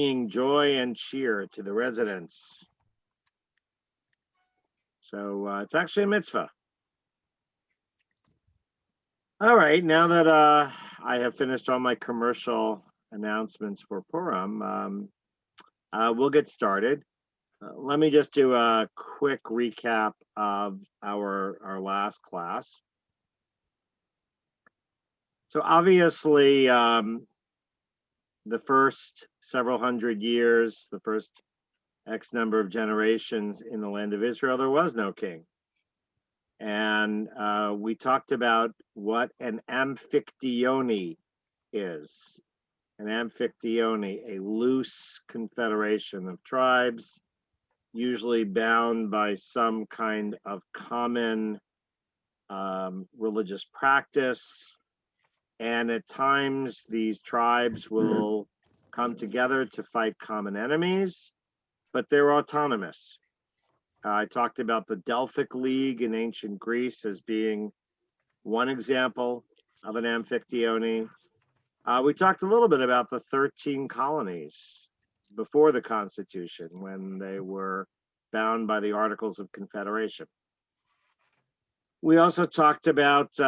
bringing joy and cheer to the residents. So it's actually a mitzvah. All right, now that I have finished all my commercial announcements for Purim, we'll get started. Let me just do a quick recap of our last class. So obviously, the first several hundred years, the first X number of generations in the land of Israel, there was no king. And we talked about what an amphictyony is. An amphictyony, a loose confederation of tribes, usually bound by some kind of common religious practice. And at times, these tribes will come together to fight common enemies, but they're autonomous. I talked about the Delphic League in ancient Greece as being one example of an amphictyony. We talked a little bit about the 13 colonies before the Constitution when they were bound by the Articles of Confederation. We also talked about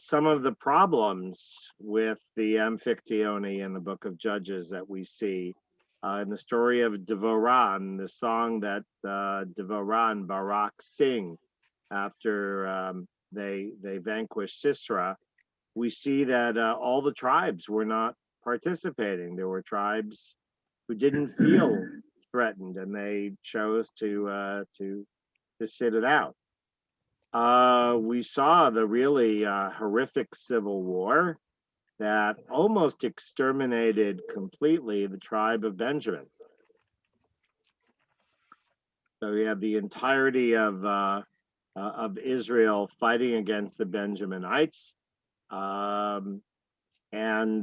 some of the problems with the amphictyony in the book of Judges that we see in the story of Devorah, the song that Devorah and Barak sing after they vanquish Sisera. We see that all the tribes were not participating. There were tribes who didn't feel threatened, and they chose to sit it out. We saw the really horrific civil war that almost exterminated completely the tribe of Benjamin. So we have the entirety of Israel fighting against the Benjaminites, and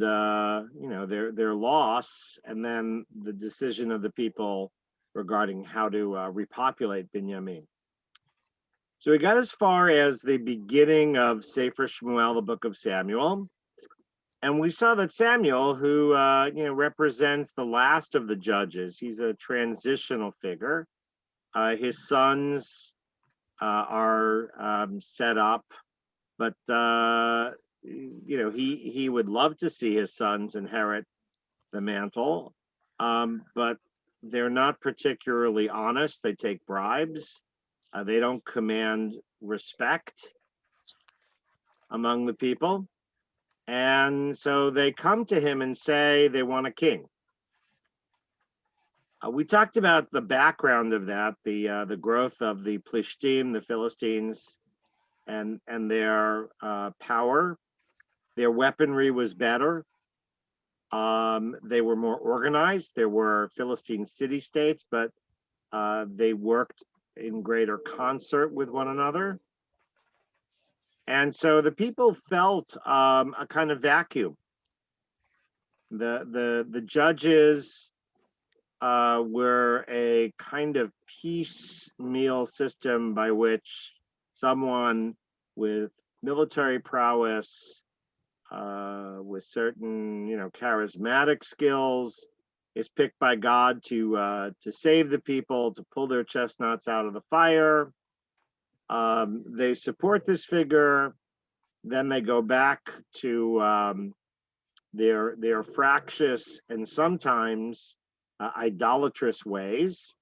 their loss, and then the decision of the people regarding how to repopulate Binyamin. So we got as far as the beginning of Sefer Shmuel, the book of Samuel, and we saw that Samuel, who represents the last of the judges, he's a transitional figure. His sons are set up, but he would love to see his sons inherit the mantle, but they're not particularly honest. They take bribes. They don't command respect among the people. And so they come to him and say they want a king. We talked about the background of that, the growth of the Plishtim, the Philistines, and their power. Their weaponry was better. They were more organized. There were Philistine city-states, but they worked in greater concert with one another. And so the people felt a kind of vacuum. The judges were a kind of piecemeal system by which someone with military prowess, with certain charismatic skills, is picked by God to save the people, to pull their chestnuts out of the fire. They support this figure, then they go back to their fractious and sometimes idolatrous ways.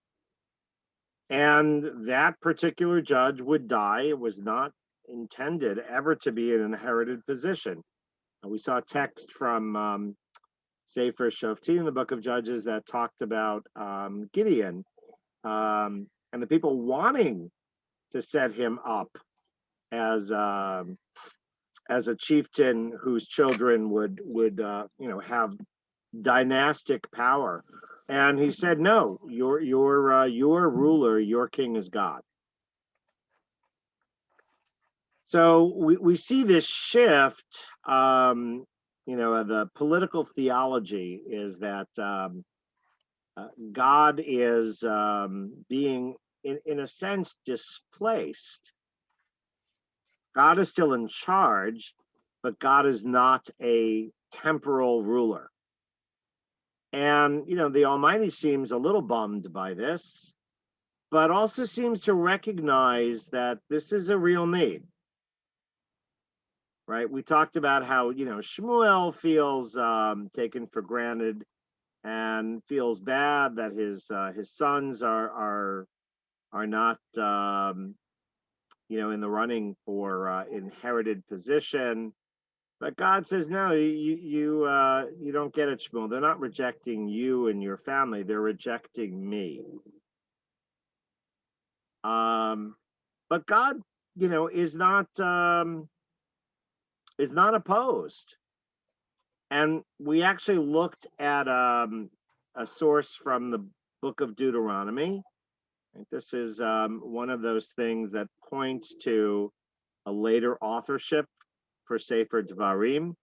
And that particular judge would die. It was not intended ever to be an inherited position. We saw a text from Sefer Shoftim in the book of Judges that talked about Gideon and the people wanting to set him up as a chieftain whose children would have dynastic power. And he said, no, your ruler, your king is God. So we see this shift. The political theology is that God is being, in a sense, displaced. God is still in charge, but God is not a temporal ruler. And, the Almighty seems a little bummed by this, but also seems to recognize that this is a real need, right? We talked about how, Shmuel feels taken for granted and feels bad that his sons are not, in the running for inherited position. But God says, no, you don't get it, Shmuel. They're not rejecting you and your family. They're rejecting me. But God, is not opposed. And we actually looked at a source from the book of Deuteronomy. This is one of those things that points to a later authorship for Sefer Devarim,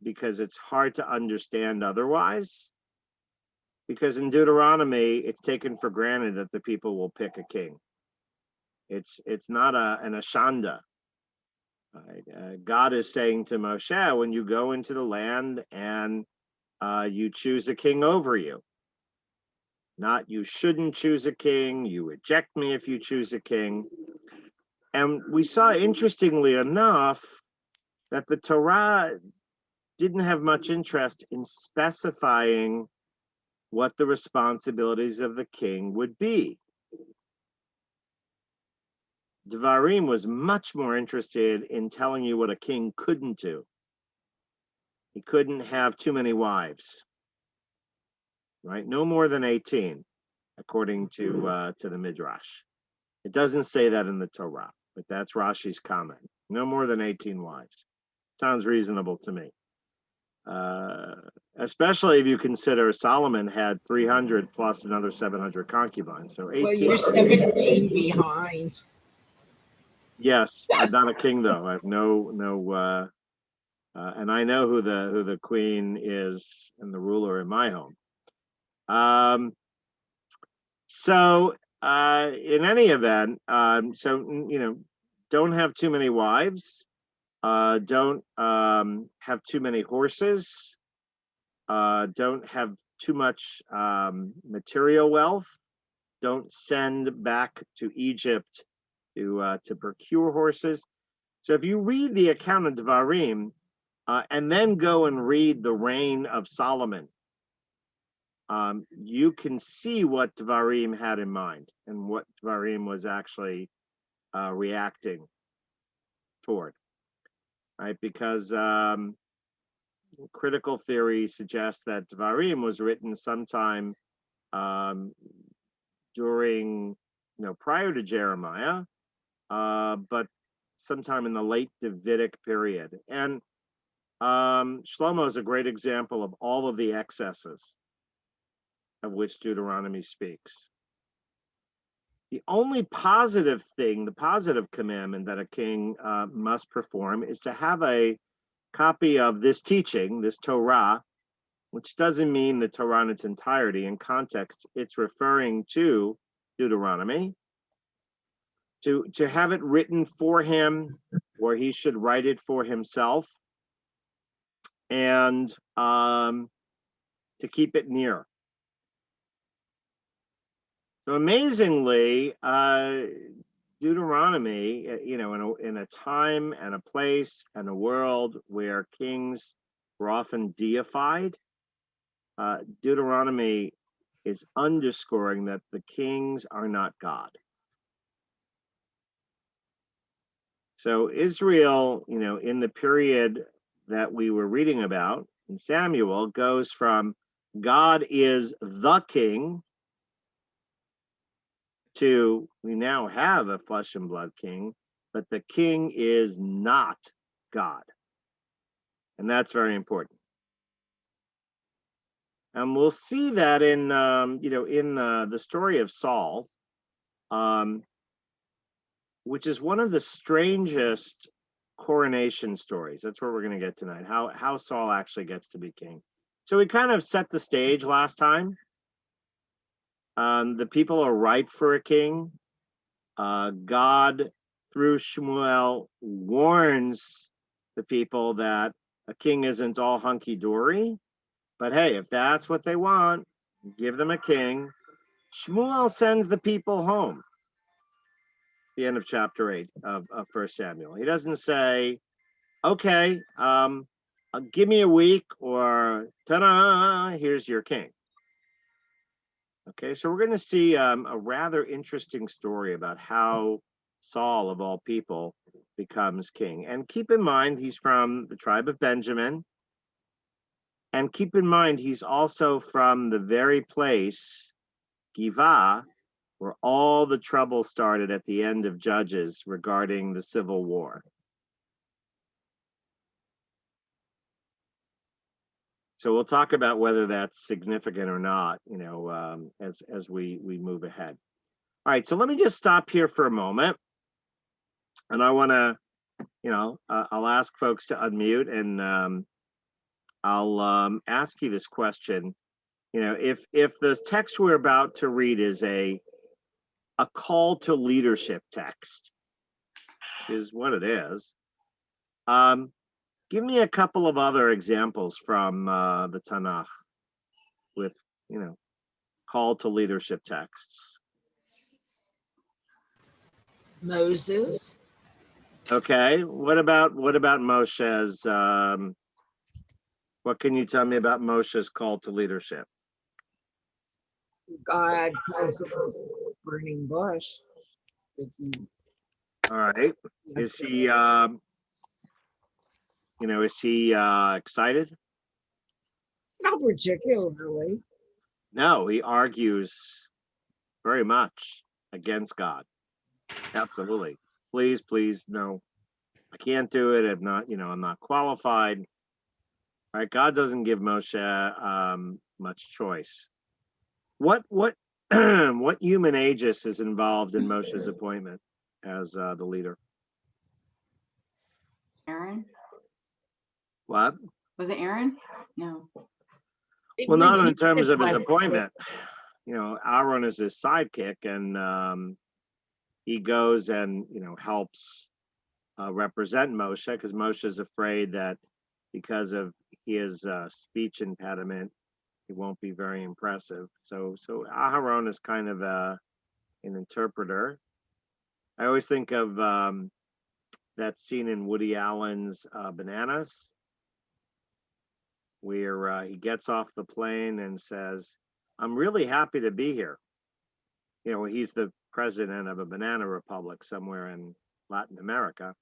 because it's hard to understand otherwise. Because in Deuteronomy, it's taken for granted that the people will pick a king. It's not an ashanda. Right? God is saying to Moshe, when you go into the land and you choose a king over you, not you shouldn't choose a king, you reject me if you choose a king. And we saw, interestingly enough, that the Torah didn't have much interest in specifying what the responsibilities of the king would be. Devarim was much more interested in telling you what a king couldn't do. He couldn't have too many wives, right? No more than 18, according to the Midrash. It doesn't say that in the Torah, but that's Rashi's comment. No more than 18 wives. Sounds reasonable to me. Especially if you consider Solomon had 300 plus another 700 concubines. So 18. Well, you're 17 behind. Yes, I'm not a king though. I have no and I know who the queen is and the ruler in my home. So in any event, don't have too many wives. Don't have too many horses. Don't have too much material wealth. Don't send back to Egypt to procure horses. So if you read the account of Devarim and then go and read the reign of Solomon, you can see what Devarim had in mind and what Devarim was actually reacting toward, right? Because critical theory suggests that Devarim was written sometime during, prior to Jeremiah, but sometime in the late Davidic period. And Shlomo is a great example of all of the excesses of which Deuteronomy speaks. The only positive thing, the positive commandment that a king must perform is to have a copy of this teaching, this Torah, which doesn't mean the Torah in its entirety. In context, it's referring to Deuteronomy, to have it written for him, or he should write it for himself, and to keep it near. So amazingly, Deuteronomy, in a time and a place and a world where kings were often deified, Deuteronomy is underscoring that the kings are not God. So Israel, in the period that we were reading about in Samuel, goes from God is the king to we now have a flesh and blood king, but the king is not God. And that's very important. And we'll see that in the story of Saul, which is one of the strangest coronation stories. That's what we're going to get tonight. How Saul actually gets to be king. So we kind of set the stage last time. The people are ripe for a king. God, through Shmuel, warns the people that a king isn't all hunky-dory, But hey, if that's what they want, give them a king. Shmuel sends the people home. The end of chapter 8 of 1 Samuel. He doesn't say, okay, give me a week, or ta-da, here's your king. Okay, so we're going to see a rather interesting story about how Saul, of all people, becomes king. And keep in mind, he's from the tribe of Benjamin. And keep in mind, he's also from the very place, Givah, where all the trouble started at the end of Judges regarding the civil war. So we'll talk about whether that's significant or not, as we move ahead. All right, so let me just stop here for a moment. And I want to, I'll ask folks to unmute, and I'll ask you this question. If the text we're about to read is a call to leadership text, which is what it is, give me a couple of other examples from the Tanakh with, call to leadership texts. Moses. Okay, what about Moshe's? What can you tell me about Moshe's call to leadership? God calls him a burning bush. All right. Is he, is he excited? Not particularly. No, he argues very much against God. Absolutely. Please, no. I can't do it. I'm not qualified. All right. God doesn't give Moshe much choice. What what human aegis is involved in Moshe's appointment as the leader? Aaron? What? Was it Aaron? No. Well, not in terms of his appointment. Aaron is his sidekick, and he goes and helps represent Moshe, because Moshe is afraid that because of his speech impediment, he won't be very impressive. So Aharon is kind of an interpreter. I always think of that scene in Woody Allen's Bananas, where he gets off the plane and says, "I'm really happy to be here." He's the president of a banana republic somewhere in Latin America.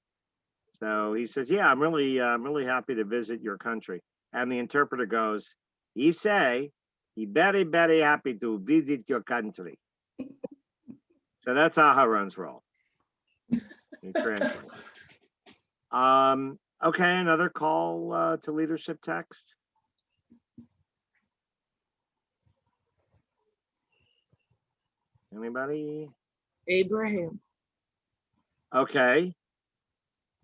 So he says, "Yeah, I'm really happy to visit your country." And the interpreter goes, "He say, he very, very happy to visit your country." So that's Aharon's role. He translates. Okay, another call to leadership text. Anybody? Abraham. Okay.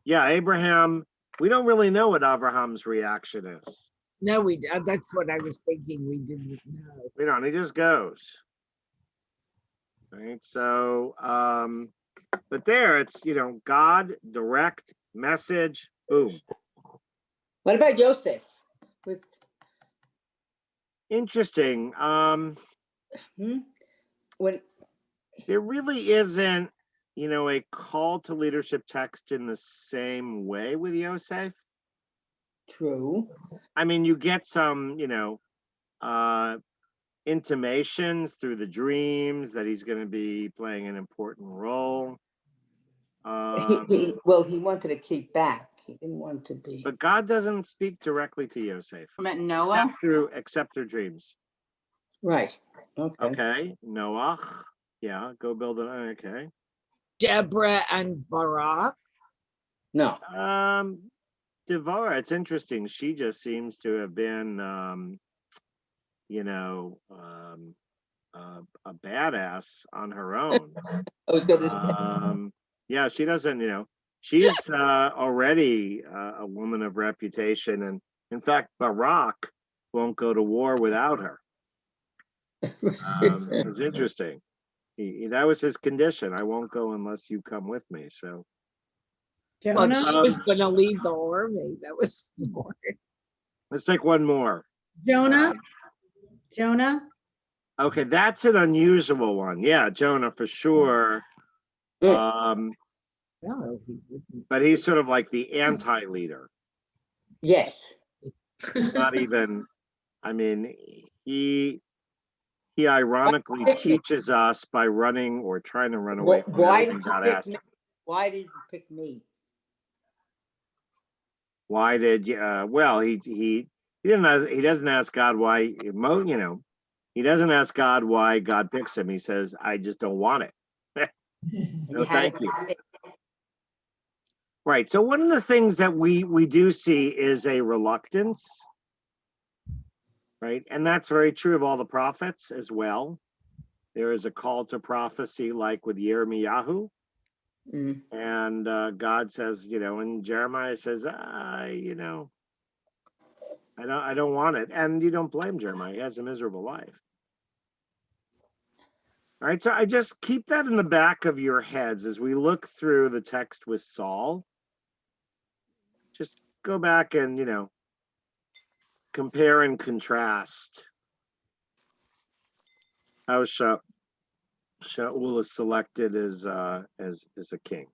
Yeah, Abraham. We don't really know what Abraham's reaction is. No, that's what I was thinking. We didn't know. We don't. He just goes. Right. So, but there it's, God, direct message, boom. What about Joseph? Interesting. When there really isn't, a call to leadership text in the same way with Yosef. True. I mean, you get some, intimations through the dreams that he's going to be playing an important role. He wanted to keep back. He didn't want to be. But God doesn't speak directly to Yosef. I meant Noah? Except through dreams. Right. Okay. Okay. Noah. Yeah. Go build it. Okay. Deborah and Barak. No. Devorah, it's interesting. She just seems to have been, a badass on her own. I was going to say. Yeah, she doesn't, she's already a woman of reputation. And in fact, Barak won't go to war without her. It's interesting. That was his condition. I won't go unless you come with me. So. Well, she was going to lead the army. That was smart. Let's take one more. Jonah? Jonah? Okay, that's an unusual one. Yeah, Jonah for sure. Um, No, he wouldn't. but he's sort of like the anti-leader. Yes. Not even, I mean, he ironically teaches us by running or trying to run away from Why everything did you God pick asked me? him. Why did you pick me? Why did you? Well, he doesn't ask God why. You know, he doesn't ask God why God picks him. He says, "I just don't want it." No, had thank you. it. Right. So one of the things that we do see is a reluctance, right? And that's very true of all the prophets as well. There is a call to prophecy, like with Yirmiyahu, Mm. and God says, you know, and Jeremiah says, you know, I don't want it, and you don't blame Jeremiah. He has a miserable life. All right, so I just keep that in the back of your heads as we look through the text with Saul. Just go back and, you know, compare and contrast how Shaul is selected as a king.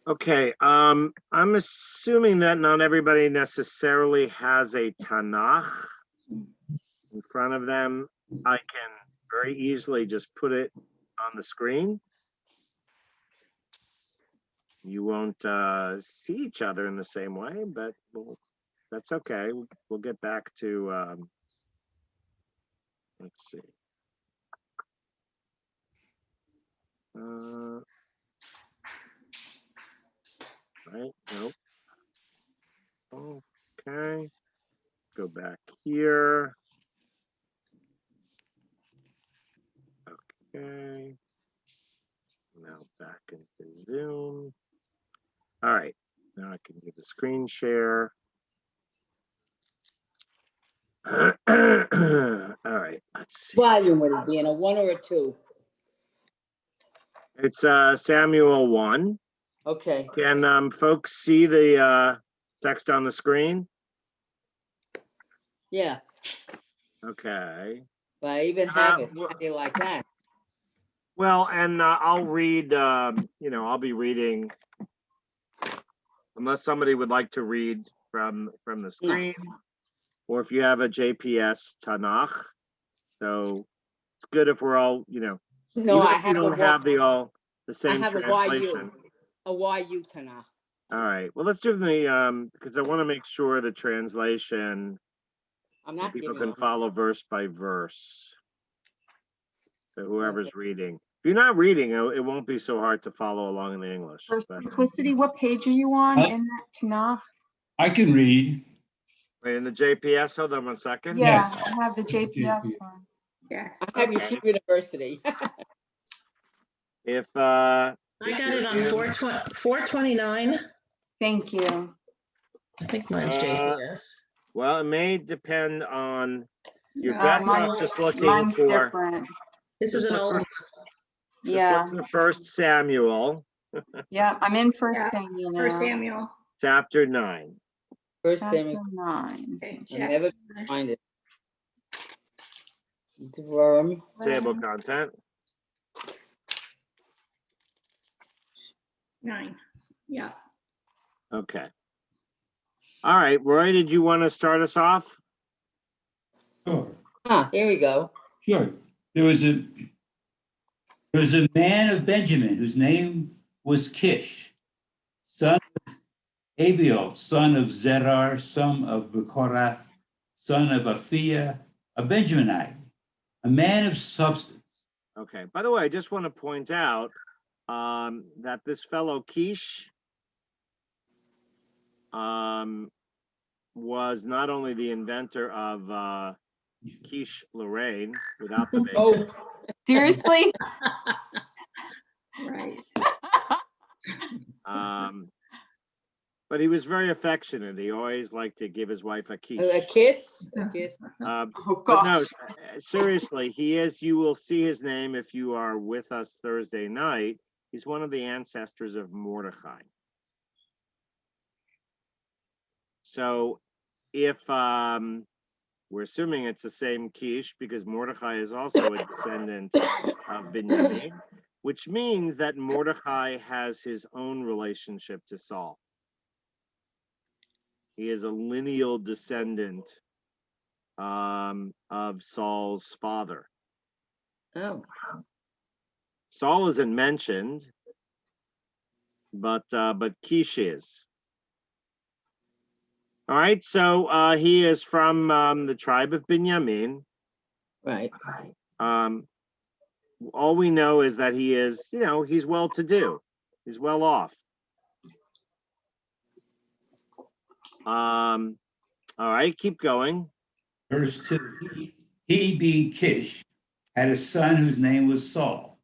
Okay, I'm assuming that not everybody necessarily has a Tanakh in front of them. I can very easily just put it on the screen. You won't see each other in the same way, but that's okay. We'll get back to, let's see. Right, nope. Okay, go back here. Okay. Now back into Zoom. All right, now I can do the screen share. All right, let's see. Volume would it be in a 1 or a 2? It's Samuel 1. Okay. Can folks see the text on the screen? Yeah. Okay. But I even have it. How do you like that? Well, and I'll read, you know, I'll be reading, unless somebody would like to read from the screen, or if you have a JPS Tanakh. So it's good if we're all, you know, No, even I if we have don't have the same I have translation. a YU Tanakh. All right. Well, let's do the because I want to make sure the translation I'm not people giving can it. follow verse by verse. So whoever's reading. If you're not reading, it won't be so hard to follow along in the English. For But, simplicity, what page are you on in that Tanakh? I can read. wait, in the JPS, hold on one second. Yeah, Yes. I have the JPS one. Yes. I have Okay. Yeshiva University. If I got you're it on in- 429. Thank you. I think mine's Uh, JPS. well, it may depend on your Yeah, best off just looking Mine's for different. This is just an look old for- one. just Yeah, look for 1 Samuel yeah, I'm in First Yeah, Samuel First now. Samuel. chapter 9. First Chapter Samuel. 9. Okay, I check. never find it. Dvorm. Table content. 9. Yeah. Okay. All right, Roy, did you want to start us off? Sure. Here we go. Sure. There was a man of Benjamin whose name was Kish, son of Abiel, son of Zerar, son of Bekorah, son of Aphiah, a Benjaminite, a man of substance. Okay. By the way, I just want to point out that this fellow Kish was not only the inventor of quiche Lorraine without the bacon, Oh, Seriously? Right. but he was very affectionate. He always liked to give his wife a quiche. a kiss. A kiss. Oh, But no, gosh. seriously, he is, you will see his name if you are with us Thursday night. He's one of the ancestors of Mordecai. So if we're assuming it's the same Kish because Mordecai is also a descendant of Binyamin, which means that Mordecai has his own relationship to Saul. He is a lineal descendant of Saul's father. Oh, Saul isn't mentioned, but Kish is. All right, so he is from the tribe of Binyamin. right. All we know is that he is, he's well-to-do. He's well off. All right, keep going. Verse 2, he being Kish, had a son whose name was Saul,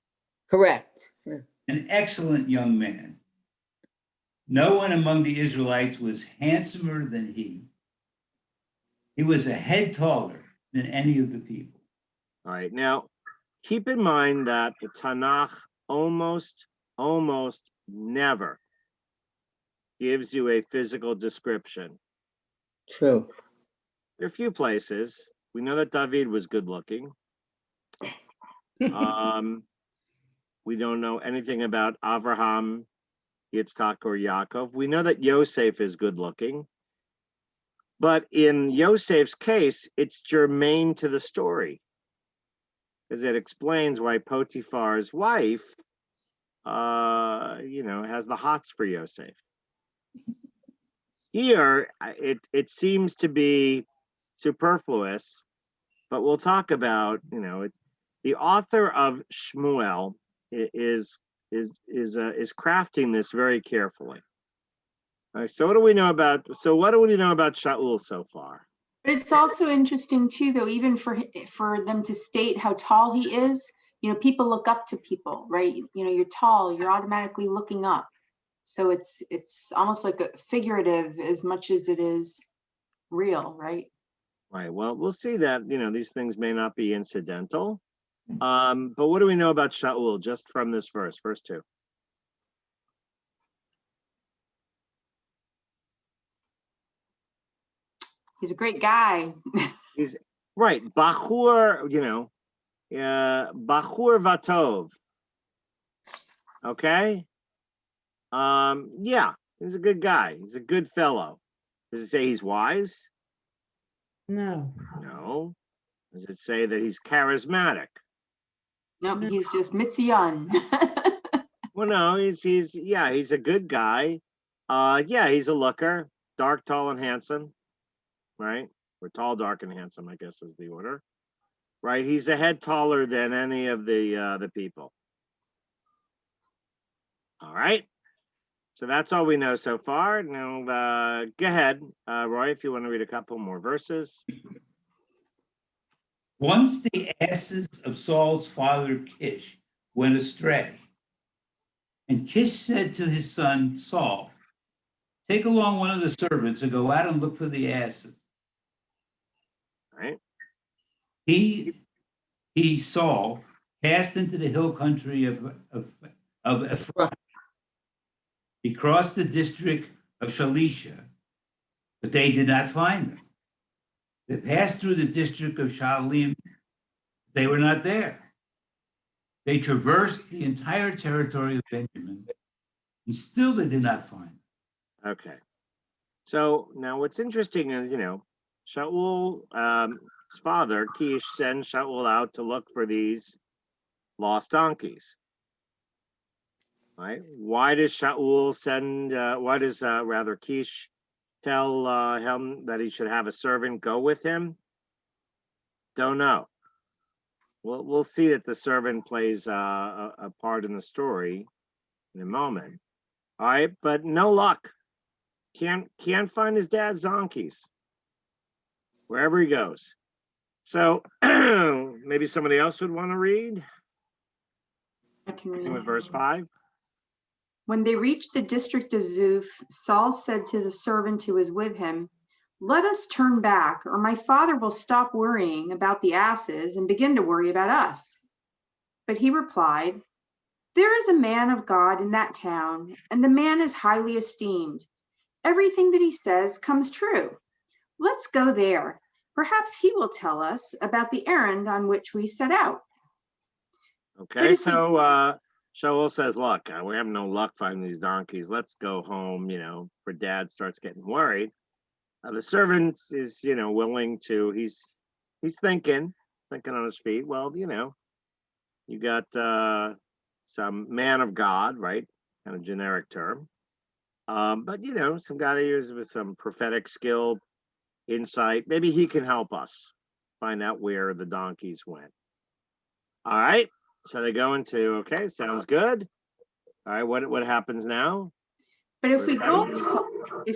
Correct. an excellent young man. No one among the Israelites was handsomer than he. He was a head taller than any of the people. All right, now keep in mind that the Tanakh almost never gives you a physical description. True. There are a few places. We know that David was good looking. We don't know anything about Avraham, Yitzhak, or Yaakov. We know that Yosef is good looking. But in Yosef's case, it's germane to the story, because it explains why Potiphar's wife, has the hots for Yosef. Here, it seems to be superfluous, but we'll talk about, the author of Shmuel is crafting this very carefully. All right, so what do we know about Shaul so far? But it's also interesting too, though, even for them to state how tall he is. People look up to people, right? You're tall, you're automatically looking up. So it's almost like a figurative as much as it is real, right? Right. Well, we'll see that, these things may not be incidental. But what do we know about Shaul just from this verse 2? He's a great guy. He's right. Bachur, Bachur Vatov. Okay. Yeah, he's a good guy. He's a good fellow. Does it say he's wise? No. No. Does it say that he's charismatic? No, he's just Mitzion. Well, no, he's a good guy. Yeah, he's a looker, dark, tall, and handsome. Right? Or tall, dark, and handsome, I guess is the order. Right? He's a head taller than any of the people. All right. So that's all we know so far. Now, go ahead, Roy, if you want to read a couple more verses. Once the asses of Saul's father Kish went astray, and Kish said to his son Saul, "Take along one of the servants and go out and look for the asses." Right? He Saul passed into the hill country of Ephraim. He crossed the district of Shalisha, but they did not find them. They passed through the district of Shalim. They were not there. They traversed the entire territory of Benjamin, and still they did not find them. Okay. So now what's interesting is, Shaul, his father, Kish, sends Shaul out to look for these lost donkeys. Right? Why does Shaul rather Kish tell him that he should have a servant go with him? Don't know. We'll see that the servant plays a part in the story in a moment. All right, but no luck. Can't find his dad's donkeys wherever he goes. So maybe somebody else would want to read. I can read. With verse 5. When they reached the district of Zuph, Saul said to the servant who was with him, "Let us turn back, or my father will stop worrying about the asses and begin to worry about us." But he replied, "There is a man of God in that town, and the man is highly esteemed. Everything that he says comes true. Let's go there. Perhaps he will tell us about the errand on which we set out. Okay, if we- so Shaul says, look, we have no luck finding these donkeys. Let's go home, for dad starts getting worried. The servant is, willing to, he's thinking on his feet. Well, you got some man of God, right? Kind of generic term. But, some guy with some prophetic skill, insight. Maybe he can help us find out where the donkeys went. All right. So they go into, okay, sounds good. All right, what happens now? But if Verse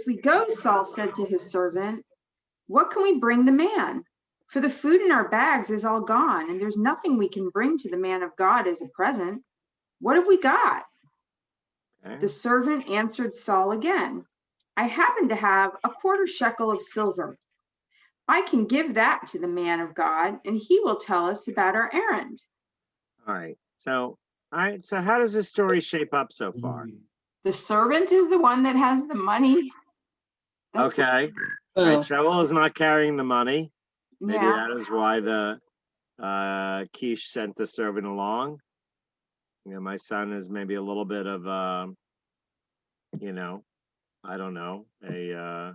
we go, Saul said to his servant, what can we bring the man? For the food in our bags is all gone, and there's nothing we can bring to the man of God as a present. What have we got? Okay. The servant answered Saul again, I happen to have a quarter shekel of silver. I can give that to the man of God, and he will tell us about our errand. All right. So how does this story shape up so far? The servant is the one that has the money. That's what- Okay. All right. Oh, Shaul is not carrying the money. Maybe yeah. that is why the Kish sent the servant along. My son is maybe a little bit of I don't know, a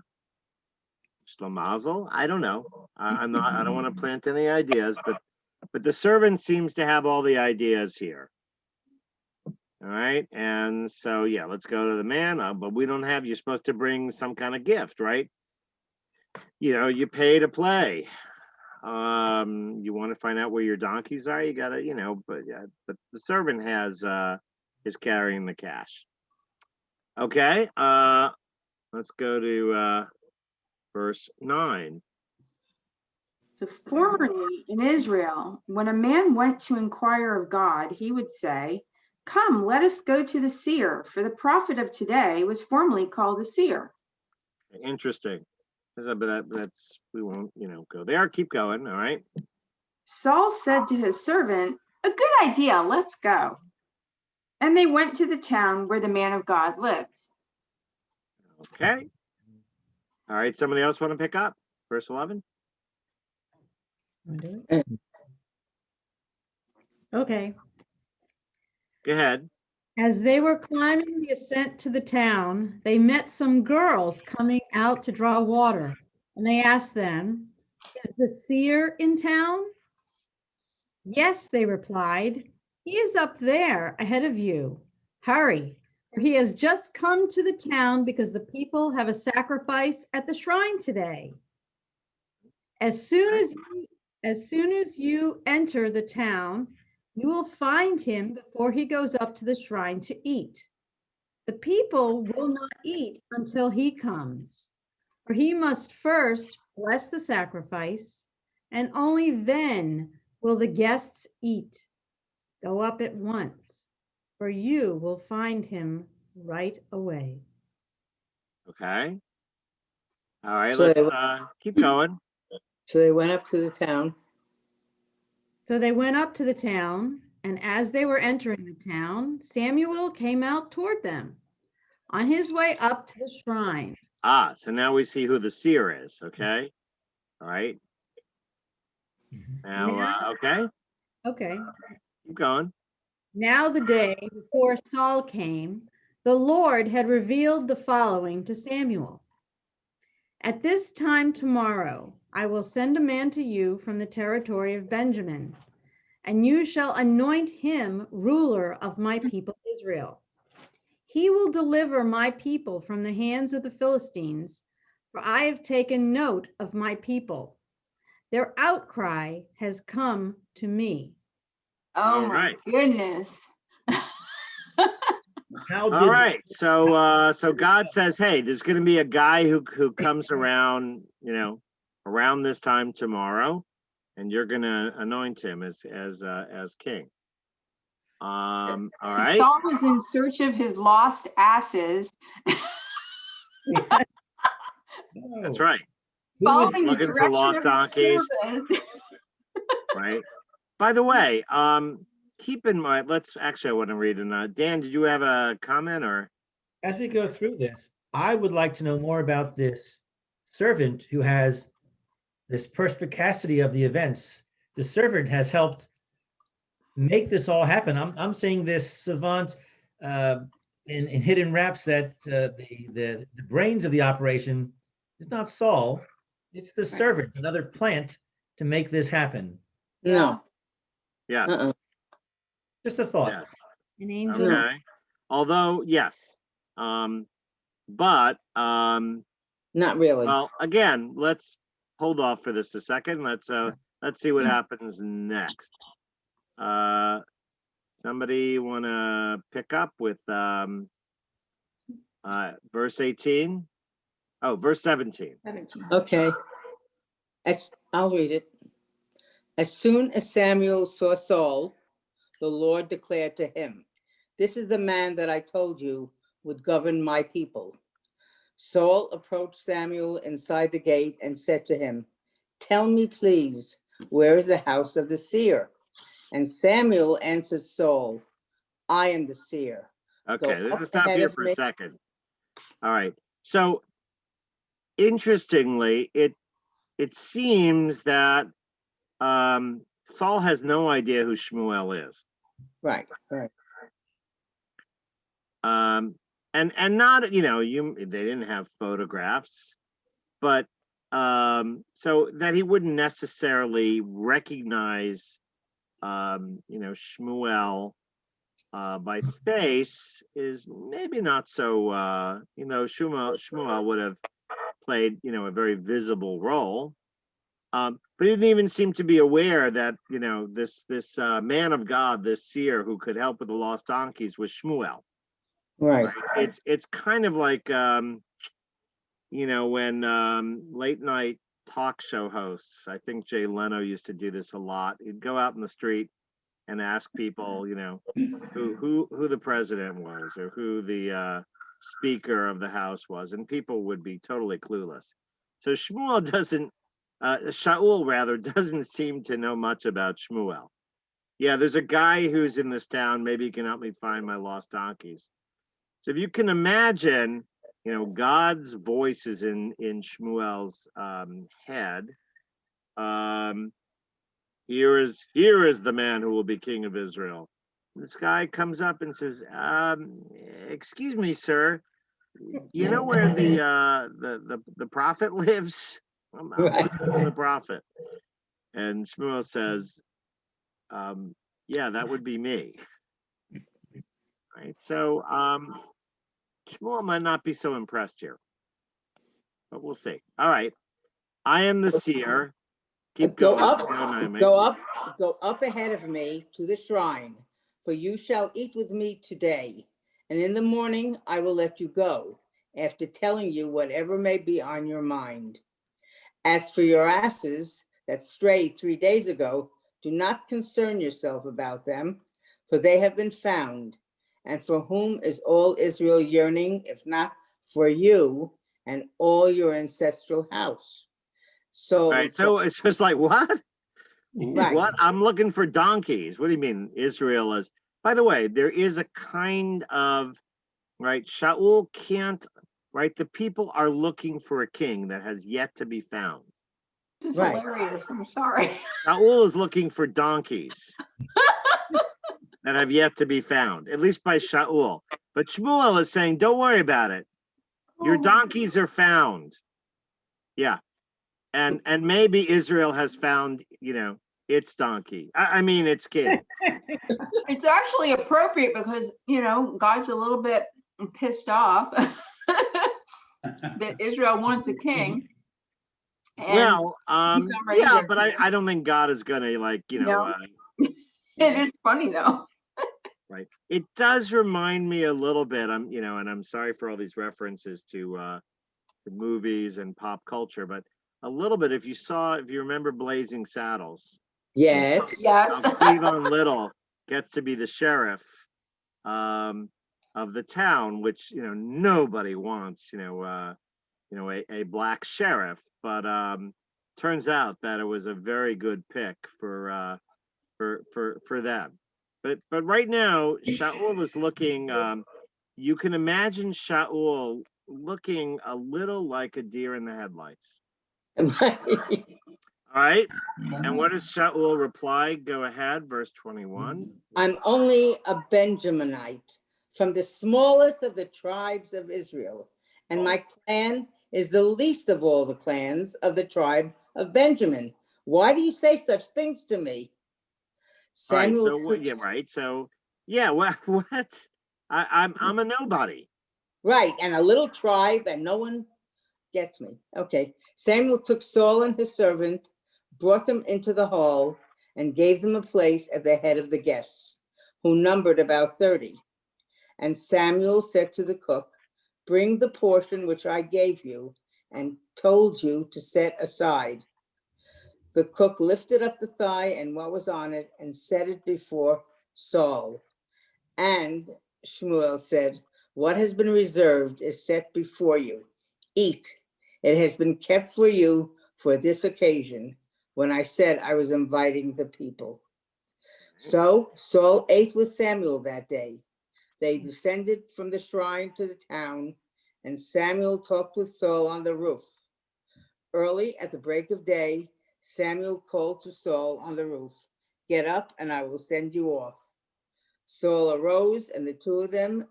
Schlemazel. I don't know. I don't want to plant any ideas, but the servant seems to have all the ideas here. All right. And so, yeah, let's go to the man. But we don't have, you're supposed to bring some kind of gift, right? You pay to play. You want to find out where your donkeys are, you gotta, but the servant is carrying the cash. Okay. Let's go to verse 9. So formerly in Israel, when a man went to inquire of God, he would say, come, let us go to the seer, for the prophet of today was formerly called a seer. Interesting. But that's, we won't, go there. Keep going. All right. Saul said to his servant, a good idea, let's go. And they went to the town where the man of God lived. Okay. All right. Somebody else want to pick up verse 11? Wanna do it? Okay. Go ahead. As they were climbing the ascent to the town, they met some girls coming out to draw water. And they asked them, is the seer in town? Yes, they replied. He is up there ahead of you. Hurry, for he has just come to the town because the people have a sacrifice at the shrine today. As soon as you enter the town, you will find him before he goes up to the shrine to eat. The people will not eat until he comes, for he must first bless the sacrifice, and only then will the guests eat. Go up at once, for you will find him right away. Okay. All right. So Let's they- keep going. So they went up to the town. So they went up to the town, and as they were entering the town, Samuel came out toward them on his way up to the shrine. So now we see who the seer is. Okay. All right. Now, okay. Okay. Keep going. Now the day before Saul came, the Lord had revealed the following to Samuel. At this time tomorrow, I will send a man to you from the territory of Benjamin, and you shall anoint him ruler of my people Israel. He will deliver my people from the hands of the Philistines, for I have taken note of my people. Their outcry has come to me. Oh All my right. goodness. How All did right. So God says, hey, there's going to be a guy who comes around, around this time tomorrow, and you're going to anoint him as king. All So right. Saul was in search of his lost asses, That's right. Who was, following the looking for direction lost of his donkeys. servant. Right. By the way, keep in mind, I want to read it. Dan, did you have a comment or? as we go through this, I would like to know more about this servant who has this perspicacity of the events. The servant has helped make this all happen. I'm seeing this savant in hidden wraps that the brains of the operation is not Saul, it's the servant, another plant to make this happen. No. Yes, Uh-uh. Just a thought. yes. An angel. No. Okay. Although, yes. But Not really. well, again, let's hold off for this a second. Let's see what happens next. Somebody want to pick up with verse 18? Oh, verse 17. Okay. I'll read it. As soon as Samuel saw Saul, the Lord declared to him, "This is the man that I told you would govern my people." Saul approached Samuel inside the gate and said to him, "Tell me, please, where is the house of the seer?" And Samuel answered Saul, "I am the seer. Okay, Go up let's stop ahead here of for a me." second. All right. So interestingly, it seems that Saul has no idea who Shmuel is. Right, right. And not, they didn't have photographs, but so that he wouldn't necessarily recognize Shmuel by face is maybe not so. Shmuel would have played a very visible role, but he didn't even seem to be aware that this man of God, this seer who could help with the lost donkeys, was Shmuel. Right. It's kind of like when late night talk show hosts, I think Jay Leno used to do this a lot. He'd go out in the street and ask people, who the president was or who the speaker of the house was, and people would be totally clueless. So Shaul rather doesn't seem to know much about Shmuel. Yeah, there's a guy who's in this town. Maybe he can help me find my lost donkeys. So if you can imagine, God's voice is in Shmuel's head. Here is the man who will be king of Israel. This guy comes up and says, "Excuse me, sir. Do you know where the prophet lives? I'm looking for the prophet." And Shmuel says, "Yeah, that would be me." Right. So Shmuel might not be so impressed here, but we'll see. All right. I am the seer. Keep Go going. up, Naomi. go up ahead of me to the shrine, for you shall eat with me today, and in the morning I will let you go, after telling you whatever may be on your mind. As for your asses that strayed 3 days ago, do not concern yourself about them, for they have been found. And for whom is all Israel yearning, if not for you and all your ancestral house? So, All right. So it's just like, what? Right. What? I'm looking for donkeys. What do you mean Israel is? By the way, there is a kind of, right, Shaul can't, right? The people are looking for a king that has yet to be found. This is Right. hilarious. I'm sorry. Shaul is looking for donkeys that have yet to be found, at least by Shaul. But Shmuel is saying, don't worry about it. Your donkeys are found. Yeah. And maybe Israel has found, its donkey. I mean, its king. It's actually appropriate because, God's a little bit pissed off that Israel wants a king. And Well, he's already yeah, their but king. I don't think God is gonna No. It is funny though. right. It does remind me a little bit. And I'm sorry for all these references to movies and pop culture, but a little bit. If you remember Blazing Saddles, yes. Yes. Cleavon Little gets to be the sheriff of the town, which nobody wants. A black sheriff, but turns out that it was a very good pick for them. But right now, Shaul is looking. You can imagine Shaul looking a little like a deer in the headlights. Right. All right. And what does Shaul reply? Go ahead, verse 21. I'm only a Benjaminite from the smallest of the tribes of Israel, and my clan is the least of all the clans of the tribe of Benjamin. Why do you say such things to me? All right. Samuel So took, yeah, right. So yeah, what? I'm a nobody. right, and a little tribe, and no one gets me. Okay. Samuel took Saul and his servant, brought them into the hall, and gave them a place at the head of the guests, who numbered about 30. And Samuel said to the cook, bring the portion which I gave you and told you to set aside. The cook lifted up the thigh and what was on it and set it before Saul. And Shmuel said, what has been reserved is set before you. Eat. It has been kept for you for this occasion, when I said I was inviting the people. So Saul ate with Samuel that day. They descended from the shrine to the town, and Samuel talked with Saul on the roof. Early at the break of day, Samuel called to Saul on the roof, get up and I will send you off. Saul arose and the two of them,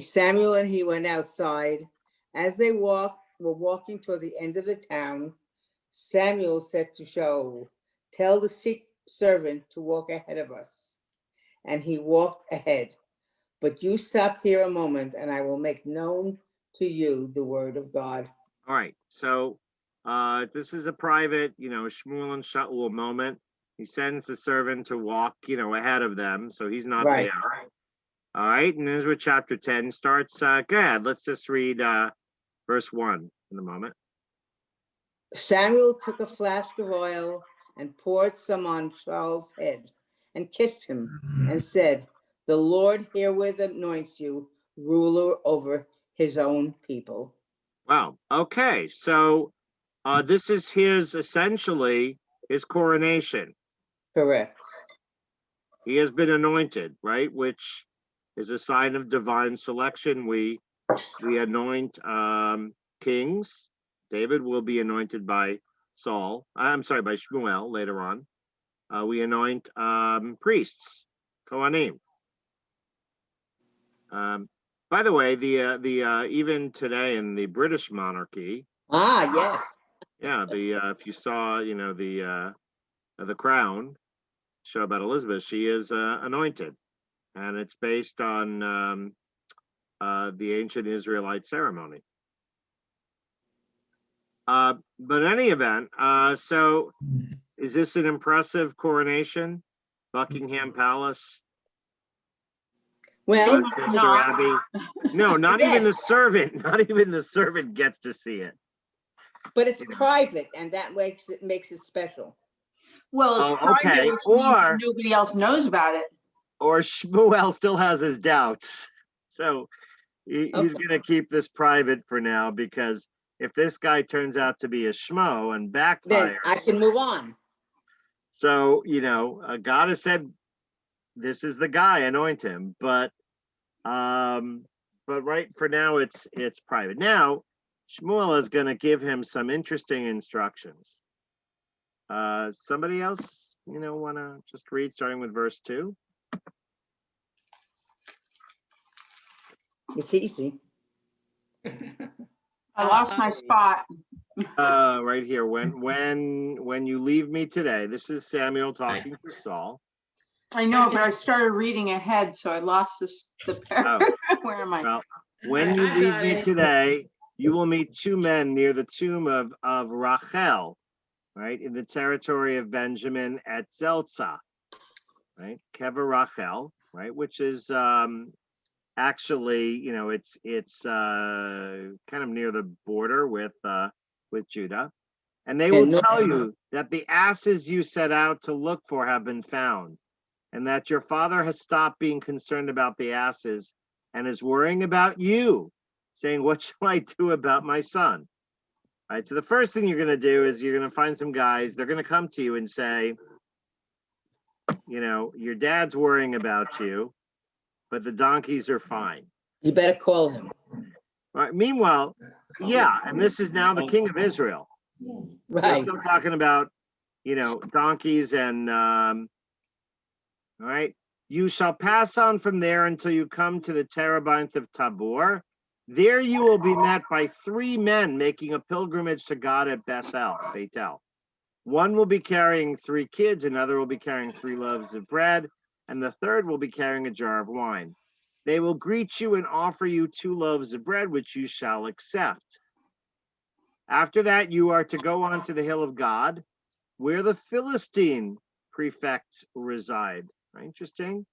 Samuel and he went outside. As they were walking toward the end of the town, Samuel said to Shaul, tell the servant to walk ahead of us. And he walked ahead. But you stop here a moment and I will make known to you the word of God. All right. So this is a private, Shmuel and Shaul moment. He sends the servant to walk, ahead of them. So he's not Right. there. All right. And this is where chapter 10 starts. Go ahead. Let's just read verse 1 in a moment. Samuel took a flask of oil and poured some on Saul's head and kissed him and said, the Lord herewith anoints you ruler over his own people. Wow. Okay. So this is essentially his coronation. Correct. He has been anointed, right? Which is a sign of divine selection. We anoint kings. David will be anointed by Saul. I'm sorry, by Shmuel later on. We anoint priests, Kohanim. By the way, the even today in the British monarchy. Yes. Yeah, if you saw, the Crown show about Elizabeth, she is anointed, and it's based on the ancient Israelite ceremony. But in any event, so is this an impressive coronation? Buckingham Palace? Well, Westminster not. Abbey? No, not Yes. even the servant. Not even the servant gets to see it. but it's private, and that makes it special. Well, Oh, it's private, okay. which means that Or- nobody else knows about it. Or Shmuel still has his doubts. So he's Okay. going to keep this private for now, because if this guy turns out to be a schmo and Then backfires, I can move on. so, God has said, this is the guy, anoint him. But right for now, it's private. Now, Shmuel is going to give him some interesting instructions. Somebody else, want to just read starting with verse 2? It's easy. I lost my spot. Right here. When you leave me today, this is Samuel talking to Saul. I know, but I started reading ahead, so I lost the paragraph. Where am I? Well, when you I leave got me it. today, you will meet two men near the tomb of Rachel, right, in the territory of Benjamin at Zelzah, right, Kever Rachel, right, which is actually, it's kind of near the border with Judah, and they will tell you that the asses you set out to look for have been found, and that your father has stopped being concerned about the asses and is worrying about you, saying, what shall I do about my son? All right, so the first thing you're going to do is you're going to find some guys. They're going to come to you and say, your dad's worrying about you. but the donkeys are fine. You better call him. Right. Meanwhile, yeah, and this is now the king of Israel. We're Right. still talking about, donkeys and, all right. You shall pass on from there until you come to the terebinth of Tabor. There you will be met by 3 men making a pilgrimage to God at Bethel. One will be carrying 3 kids, another will be carrying 3 loaves of bread, and the third will be carrying a jar of wine. They will greet you and offer you 2 loaves of bread, which you shall accept. After that, you are to go on to the hill of God, where the Philistine prefects reside. Interesting.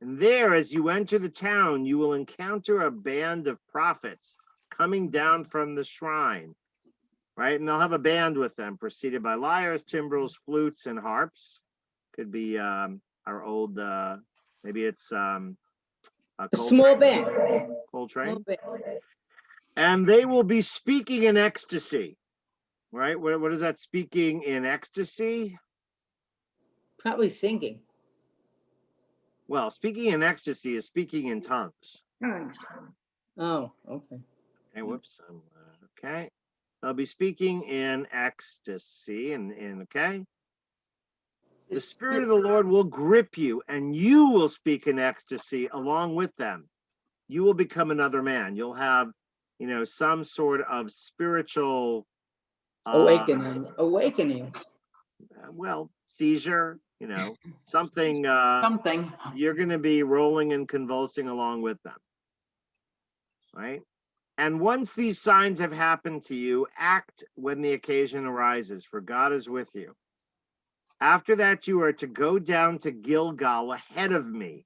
And there, as you enter the town, you will encounter a band of prophets coming down from the shrine. Right? And they'll have a band with them, preceded by lyres, timbrels, flutes, and harps. Could be our old, maybe it's A small band. Coltrane. Small band. And they will be speaking in ecstasy. Right? What is that, speaking in ecstasy? Probably singing. Well, speaking in ecstasy is speaking in tongues. Oh, okay. Okay, whoops. Okay. They'll be speaking in ecstasy and okay. The Spirit of the Lord will grip you and you will speak in ecstasy along with them. You will become another man. You'll have, some sort of spiritual Awakening. Seizure, something, Something. you're going to be rolling and convulsing along with them. Right? And once these signs have happened to you, act when the occasion arises, for God is with you. After that, you are to go down to Gilgal ahead of me,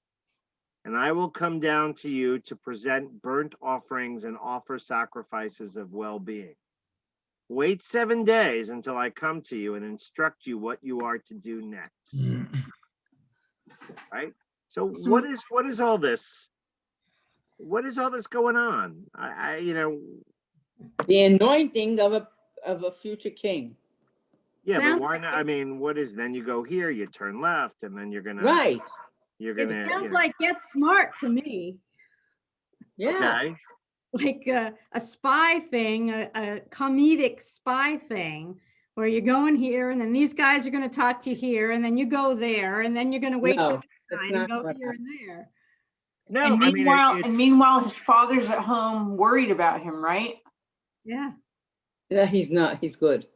and I will come down to you to present burnt offerings and offer sacrifices of well-being. Wait 7 days until I come to you and instruct you what you are to do next. Right? So what is all this? What is all this going on? The anointing of a future king. Yeah, but Sounds why like not? I mean, what is, then you go here, you turn left, and then you're gonna, Right. It sounds like Get Smart to me, Yeah. okay. like a spy thing, a comedic spy thing, where you're going here and then these guys are going to talk to you here and then you go there and then you're going to wait for No, it's time and not go what here and there. No, And I mean, meanwhile, his father's at home worried about him, right? Yeah. No, he's not. He's good.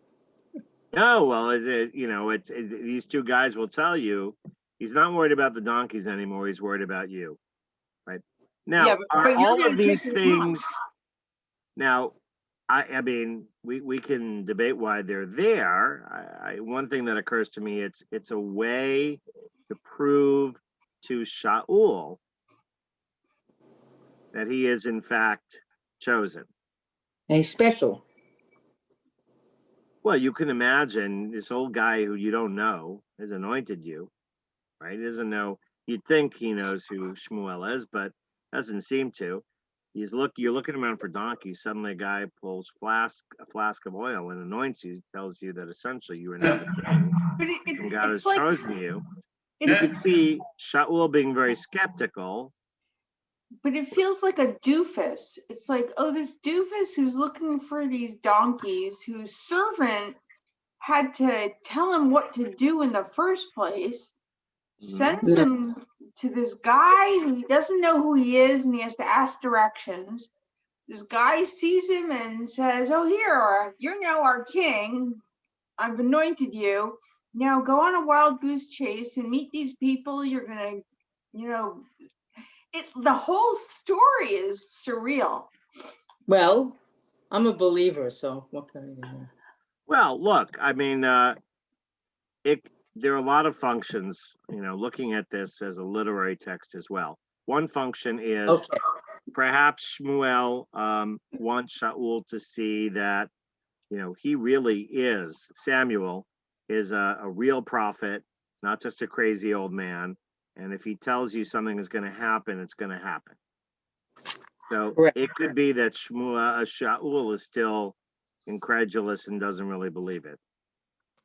no, well, these 2 guys will tell you he's not worried about the donkeys anymore. He's worried about you, right? Now, Yeah, are but you're all gonna of these take his mom. things? Now, I mean, we can debate why they're there. One thing that occurs to me, it's a way to prove to Shaul that he is in fact chosen. And he's special. Well, you can imagine this old guy who you don't know has anointed you, right? He doesn't know. You'd think he knows who Shmuel is, but doesn't seem to. You're looking around for donkeys. Suddenly, a guy pulls a flask of oil and anoints you. Tells you that essentially you are now the king, But and God has it's like chosen you. You could see Shaul being very skeptical. but it feels like a doofus. It's like, oh, this doofus who's looking for these donkeys, whose servant had to tell him what to do in the first place, sends him to this guy who he doesn't know who he is and he has to ask directions. This guy sees him and says, oh, you're now our king. I've anointed you. Now go on a wild goose chase and meet these people. You're going to, the whole story is surreal. Well, I'm a believer, so what can I do? Well, look, I mean, there are a lot of functions, looking at this as a literary text as well. One function is Okay. perhaps Shmuel wants Shaul to see that, he really is, Samuel is a real prophet, not just a crazy old man. And if he tells you something is going to happen, it's going to happen. So Correct. it could be that Shaul is still incredulous and doesn't really believe it.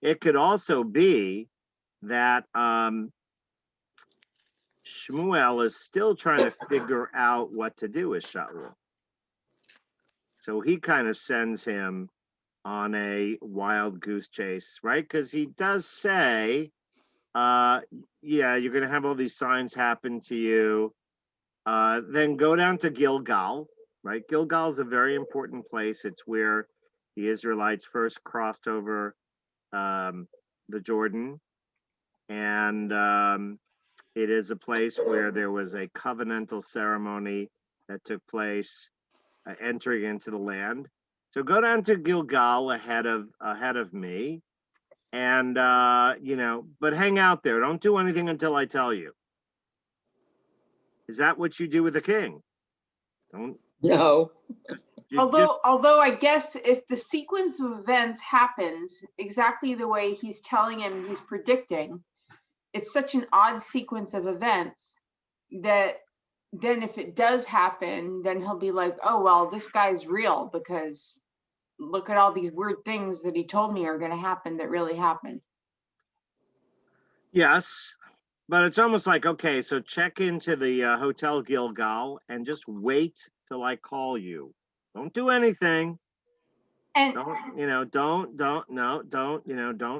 It could also be that Shmuel is still trying to figure out what to do with Shaul. So he kind of sends him on a wild goose chase, right? Because he does say, yeah, you're going to have all these signs happen to you. Then go down to Gilgal, right? Gilgal is a very important place. It's where the Israelites first crossed over the Jordan. And it is a place where there was a covenantal ceremony that took place entering into the land. So go down to Gilgal ahead of me, and but hang out there. Don't do anything until I tell you. Is that what you do with the king? Don't. No. Although I guess if the sequence of events happens exactly the way he's telling him he's predicting, it's such an odd sequence of events that then if it does happen, then he'll be like, oh, well, this guy's real because look at all these weird things that he told me are going to happen that really happened. Yes, but it's almost like, okay, so check into the Hotel Gilgal and just wait till I call you. Don't do anything. And Don't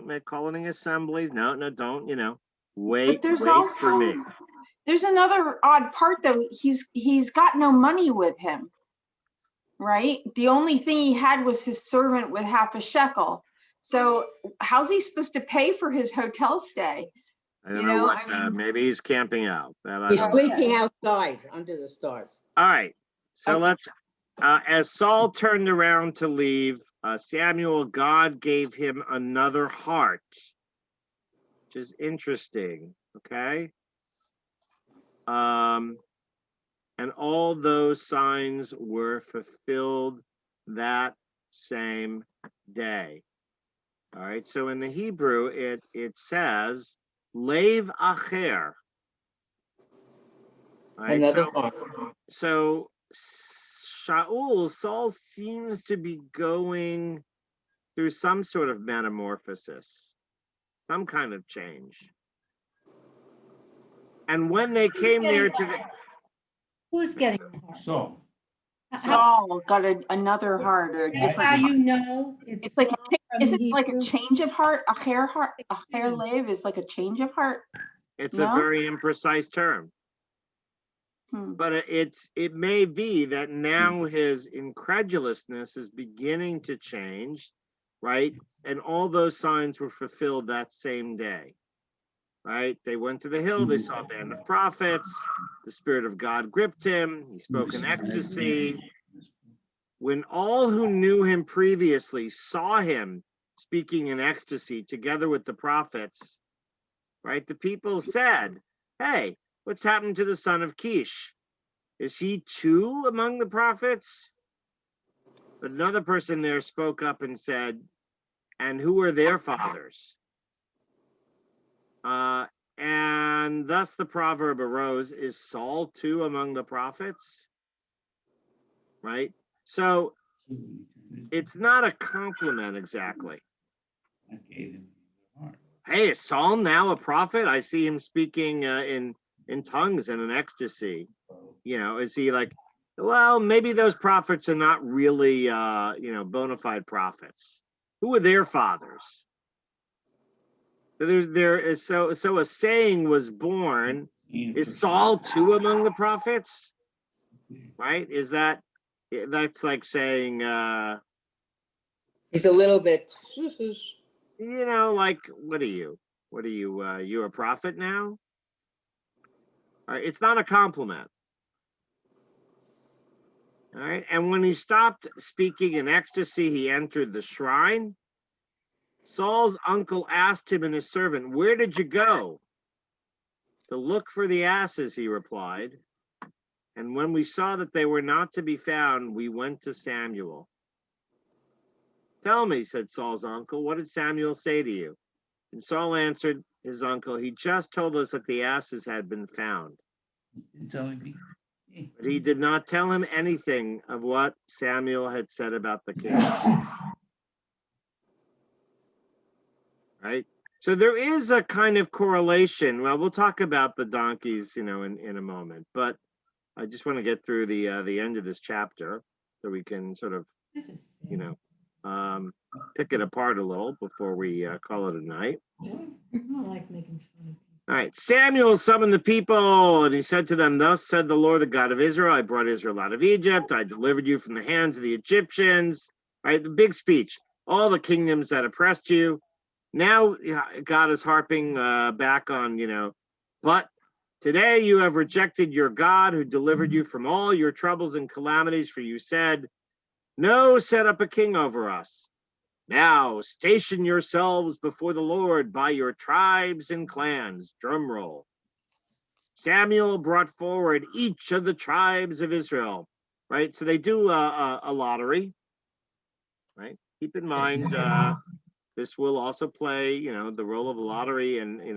make calling assemblies. No, don't, wait, but there's wait for also me. there's another odd part though. He's got no money with him, right? The only thing he had was his servant with half a shekel. So how's he supposed to pay for his hotel stay? I don't know what, maybe he's camping out. He's sleeping outside under the stars. All right, so Okay. let's, as Saul turned around to leave, Samuel, God gave him another heart, which is interesting, okay? And all those signs were fulfilled that same day. All right, so in the Hebrew, it says, Lev Acher. Right, Another one. so Saul seems to be going through some sort of metamorphosis, some kind of change. And when they came near to the, Who's getting the heart? So, Saul got another heart or a That's different how heart. you know It's like, Saul from is the it like a Hebrew? change of heart? A hair lev is like a change of heart. it's No? a very imprecise term, but it may be that now his incredulousness is beginning to change, right? And all those signs were fulfilled that same day. Right? They went to the hill, they saw a band of prophets, the Spirit of God gripped him, he spoke in ecstasy. When all who knew him previously saw him speaking in ecstasy together with the prophets, right? The people said, hey, what's happened to the son of Kish? Is he too among the prophets? But another person there spoke up and said, and who are their fathers? And thus the proverb arose, is Saul too among the prophets? Right? So it's not a compliment exactly. I gave him the heart. Hey, is Saul now a prophet? I see him speaking in tongues and in ecstasy. Is he like, well, maybe those prophets are not really, bona fide prophets. Who are their fathers? So so a saying was born. Is Saul too among the prophets? Right? That's like saying He's a little bit. like, what are you? You a prophet now? All right, it's not a compliment. All right, and when he stopped speaking in ecstasy, he entered the shrine. Saul's uncle asked him and his servant, where did you go? To look for the asses, he replied. And when we saw that they were not to be found, we went to Samuel. Tell me, said Saul's uncle, what did Samuel say to you? And Saul answered his uncle, he just told us that the asses had been found. But he did not tell him anything of what Samuel had said about the king. Right? So there is a kind of correlation. Well, we'll talk about the donkeys, in a moment, but I just want to get through the end of this chapter so we can sort of, pick it apart a little before we call it a night. I like making fun of All right, Samuel summoned the people, and he said to them, "Thus said the Lord, the God of Israel, I brought Israel out of Egypt. I delivered you from the hands of the Egyptians." Right, the big speech. All the kingdoms that oppressed you. Now God is harping back on, but today you have rejected your God who delivered you from all your troubles and calamities, for you said, "No, set up a king over us." Now station yourselves before the Lord by your tribes and clans. Drum roll. Samuel brought forward each of the tribes of Israel. Right, so they do a lottery. Right, keep in mind this will also play, the role of a lottery, and in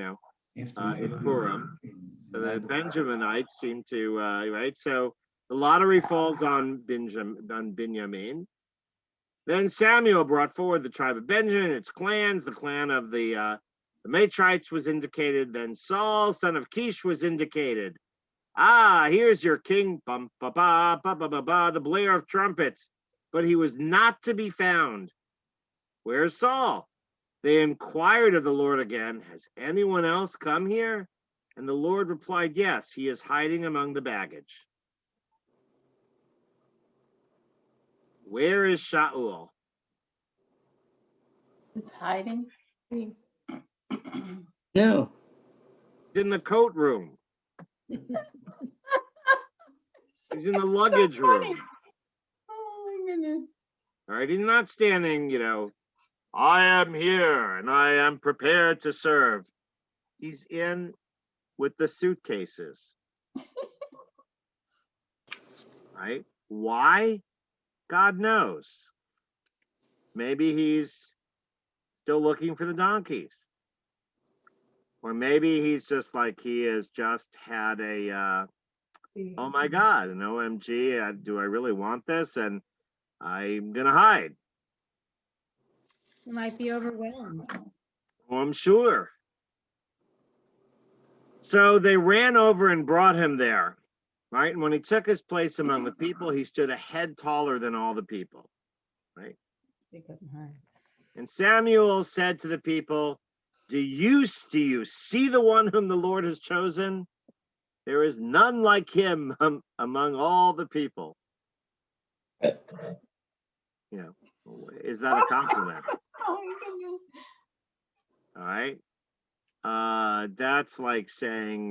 Purim. So the Benjaminites seem to right. So the lottery falls on Benjamin. Then Samuel brought forward the tribe of Benjamin, its clans. The clan of the Matrites was indicated. Then Saul, son of Kish, was indicated. Ah, here's your king, bum, ba, ba, ba, ba, ba, ba, the blare of trumpets. But he was not to be found. Where's Saul? They inquired of the Lord again, "Has anyone else come here?" And the Lord replied, "Yes, he is hiding among the baggage." Where is Shaul? Is hiding. No. He's in the coat room. He's in the luggage room. Oh my goodness. All right, he's not standing, "I am here and I am prepared to serve." He's in with the suitcases. Right? Why? God knows. Maybe he's still looking for the donkeys. Or maybe he's just like, he has just had a, oh my God, an OMG, do I really want this? And I'm going to hide. You might be overwhelmed. Oh, I'm sure. So they ran over and brought him there. Right? And when he took his place among the people, he stood a head taller than all the people. Right? They couldn't hide. And Samuel said to the people, do you see the one whom the Lord has chosen? There is none like him among all the people. Is that a compliment? Oh my goodness. All right. That's like saying,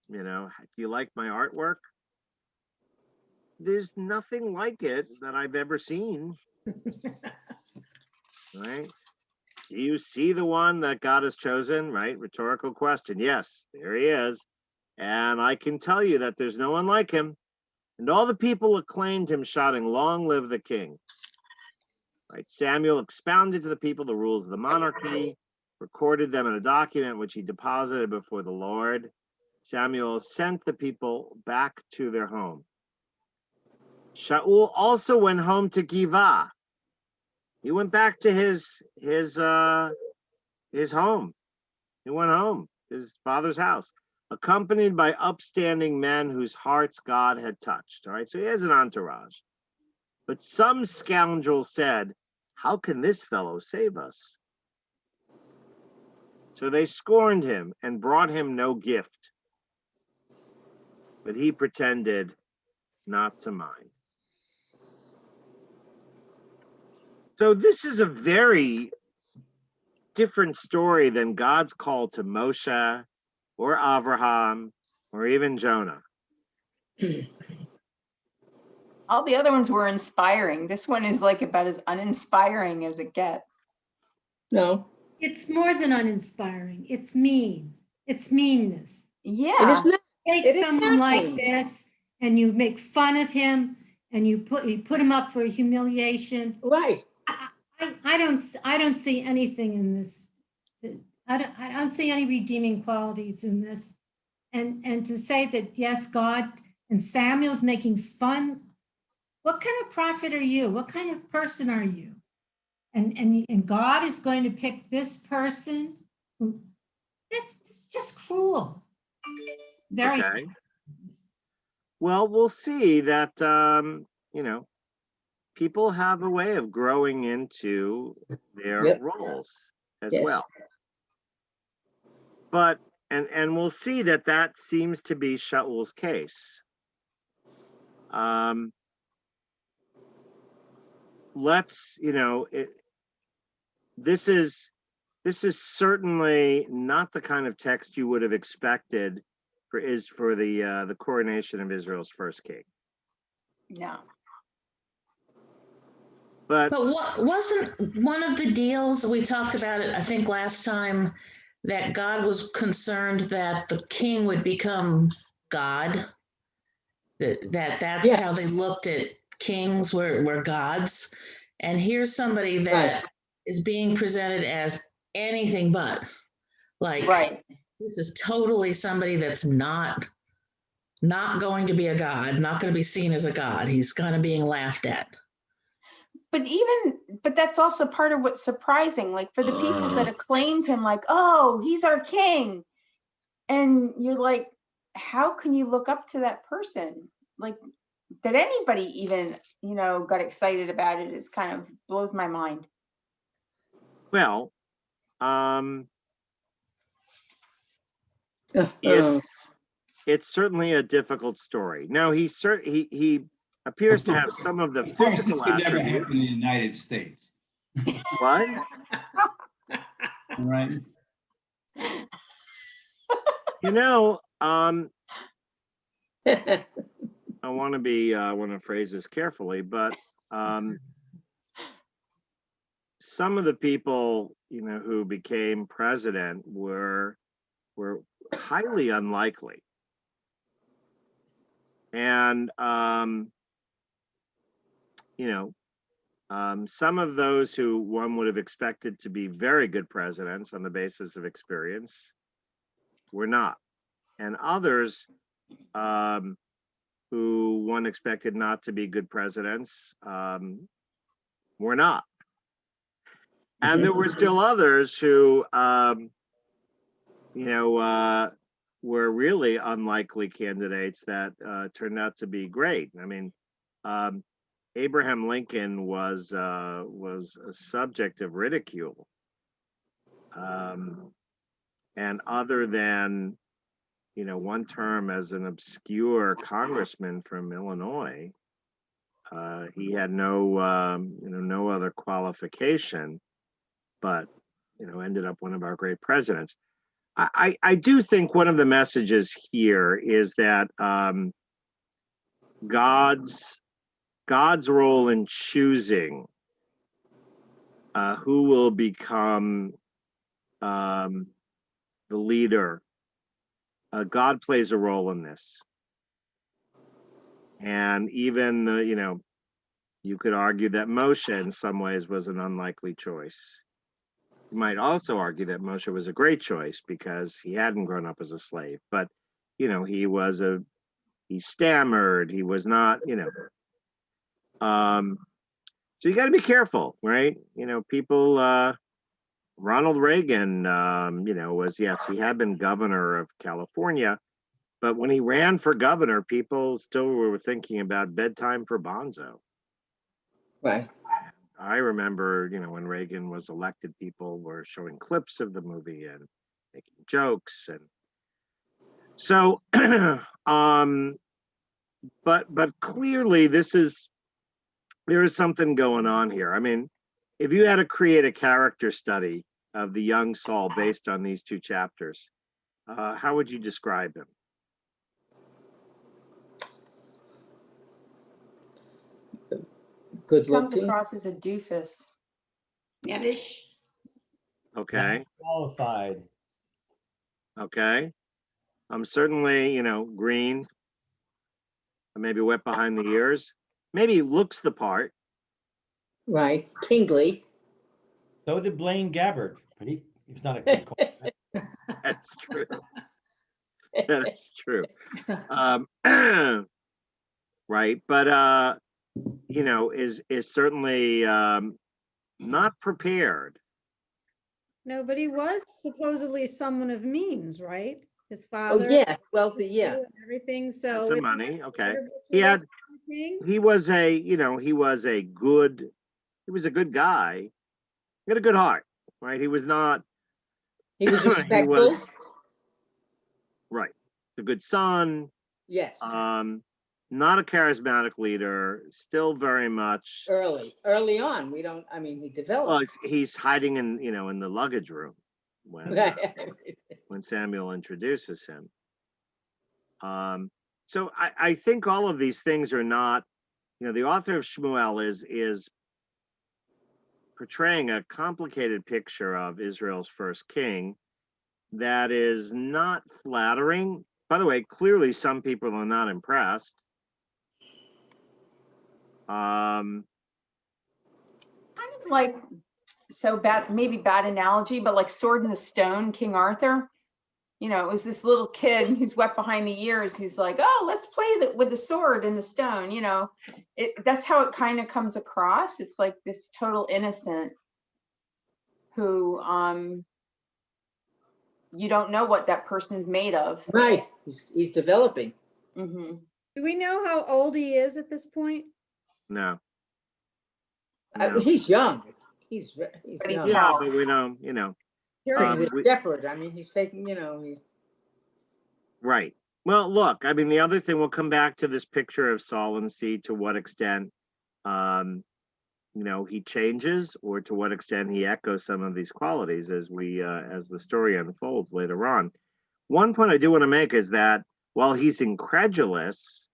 do you like my artwork? There's nothing like it that I've ever seen. Right? Do you see the one that God has chosen? Right? Rhetorical question. Yes, there he is. And I can tell you that there's no one like him. And all the people acclaimed him, shouting, "Long live the king." Right? Samuel expounded to the people the rules of the monarchy, recorded them in a document which he deposited before the Lord. Samuel sent the people back to their home. Shaul also went home to Giv'ah. He went back to his home. He went home, his father's house, accompanied by upstanding men whose hearts God had touched. All right, so he has an entourage. But some scoundrel said, "How can this fellow save us?" So they scorned him and brought him no gift. But he pretended not to mind. So this is a very different story than God's call to Moshe or Abraham or even Jonah. All the other ones were inspiring. This one is like about as uninspiring as it gets. No. It's more than uninspiring. It's mean. It's meanness. It Yeah. is not. Take It is someone like nothing. this and you make fun of him and you put him up for humiliation. Right. I don't see anything in this. I don't see any redeeming qualities in this. And to say that, yes, God and Samuel's making fun. What kind of prophet are you? What kind of person are you? and God is going to pick this person. It's just cruel. Very. Okay. Well, we'll see that, you know, people have a way of growing into their Yep. roles as Yes. well. But, and we'll see that that seems to be Shaul's case. Let's, you know, this is certainly not the kind of text you would have expected for the coronation of Israel's first king. No. But But wasn't one of the deals, we talked about it, I think last time, that God was concerned that the king would become God? That's Yeah. how they looked at kings were gods. And here's somebody that is being presented as anything but. Like, Right. this is totally somebody that's not going to be a god, not going to be seen as a god. He's kind of being laughed at. But that's also part of what's surprising. Like for the people that acclaimed him, like, oh, he's our king. And you're like, how can you look up to that person? Like, did anybody even, got excited about it? Is kind of blows my mind. well, it's certainly a difficult story. Now he appears to have some of the Of course, this physical could never happen in the attributes. United States, What? all right? You know, I want to phrase this carefully, but some of the people, who became president were highly unlikely. And, some of those who one would have expected to be very good presidents on the basis of experience were not. And others who one expected not to be good presidents were not. And there were still others who, were really unlikely candidates that turned out to be great. I mean, Abraham Lincoln was a subject of ridicule, and other than one term as an obscure congressman from Illinois, he had no other qualification, but ended up one of our great presidents. I do think one of the messages here is that God's role in choosing who will become the leader, God plays a role in this. And even you could argue that Moshe in some ways was an unlikely choice. You might also argue that Moshe was a great choice because he hadn't grown up as a slave, but he stammered, he was not, so you got to be careful, right? People, Ronald Reagan, yes, he had been governor of California, but when he ran for governor, people still were thinking about Bedtime for Bonzo. Right. I remember, when Reagan was elected, people were showing clips of the movie and making jokes. And so, but clearly there is something going on here. I mean, if you had to create a character study of the young Saul based on these two chapters, how would you describe him? Good Comes looking. across as a doofus. Nebbish. Okay. Not qualified. Okay. Certainly, green, maybe wet behind the ears. Maybe looks the part. Right. Kingly. So did Blaine Gabbert, but he's not a good call. That's true. That's true. Right. But, is certainly not not prepared. No, but he was supposedly someone of means, right? His Oh, father. yeah, wealthy, yeah. and Everything, Had so. some it's money, not okay. sort of He had, thing. he was a, he was a good guy. He had a good heart, right? He was not, He was he respectful. was, right, a good son, Yes, not a charismatic leader, still very much, early on, I mean, he well, developed. he's hiding in, in the luggage room when Samuel introduces him. So I think all of these things are not, the author of Shmuel is portraying a complicated picture of Israel's first king that is not flattering. By the way, clearly some people are not impressed. Kind of like, so bad, maybe bad analogy, but like Sword in the Stone, King Arthur. It was this little kid who's wet behind the ears who's like, oh, let's play with the sword and the stone. That's how it kind of comes across. It's like this total innocent who you don't know what that person's made of. Right, he's developing. Mm-hmm. Do we know how old he is at this point? No. He's young. He's But young. he's Yeah, tall. but we don't, He's a we- shepherd. I mean, he's taking, right. Well, look, I mean, the other thing, we'll come back to this picture of Saul and see to what extent, he changes, or to what extent he echoes some of these qualities as the story unfolds later on. One point I do want to make is that while he's incredulous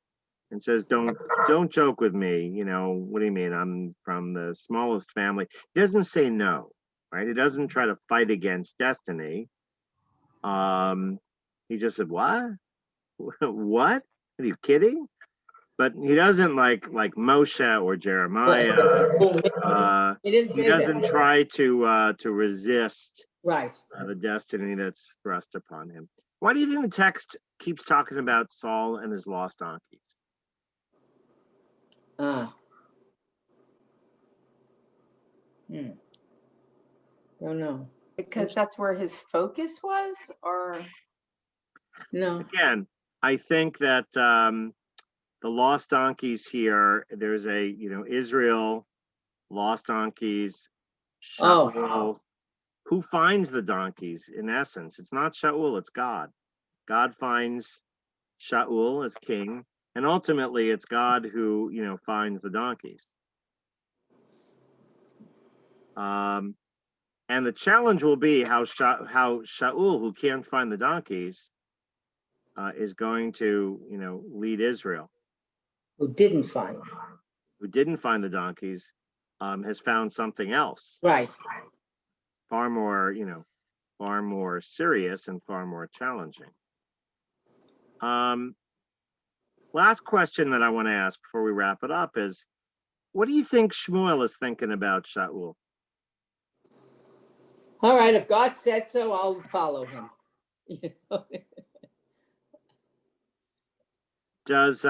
and says, don't joke with me, what do you mean? I'm from the smallest family. He doesn't say no, right? He doesn't try to fight against destiny. He just said, what? What? Are you kidding? But he doesn't like Moshe or Jeremiah. he didn't He say doesn't that. try to resist Right. the destiny that's thrust upon him. Why do you think the text keeps talking about Saul and his lost donkeys? Don't know. Because that's where his focus was, or No. Again, I think that the lost donkeys here, there's a, Israel, lost donkeys, Shaul. Who finds the donkeys? In essence, it's not Shaul, it's God. God finds Shaul as king, and ultimately it's God who, finds the donkeys. And the challenge will be how Shaul, who can't find the donkeys, is going to, lead Israel. Who didn't find. Who didn't find the donkeys, has found something else. Right. Far more serious and far more challenging. Last question that I want to ask before we wrap it up is, what do you think Shmuel is thinking about Shaul? All right, if God said so, I'll follow him. Does